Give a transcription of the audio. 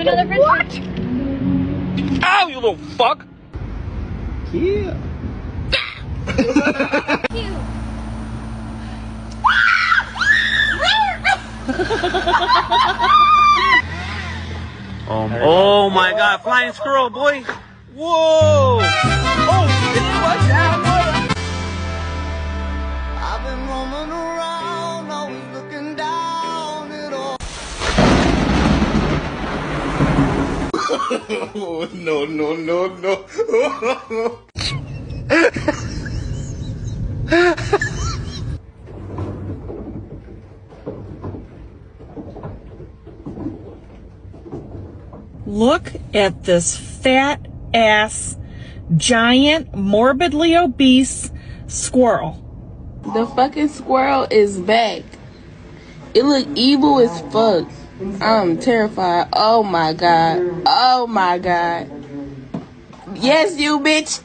another french What? Ow, you little fuck! Yeah. Oh my god, flying squirrel, boy! Whoa! Oh, watch out, boy! I've been roaming around, always looking down at all. Oh, no, no, no, no. Look at this fat ass, giant, morbidly obese squirrel. The fucking squirrel is back. It look evil as fuck. I'm terrified. Oh my god. Oh my god. Yes, you bitch.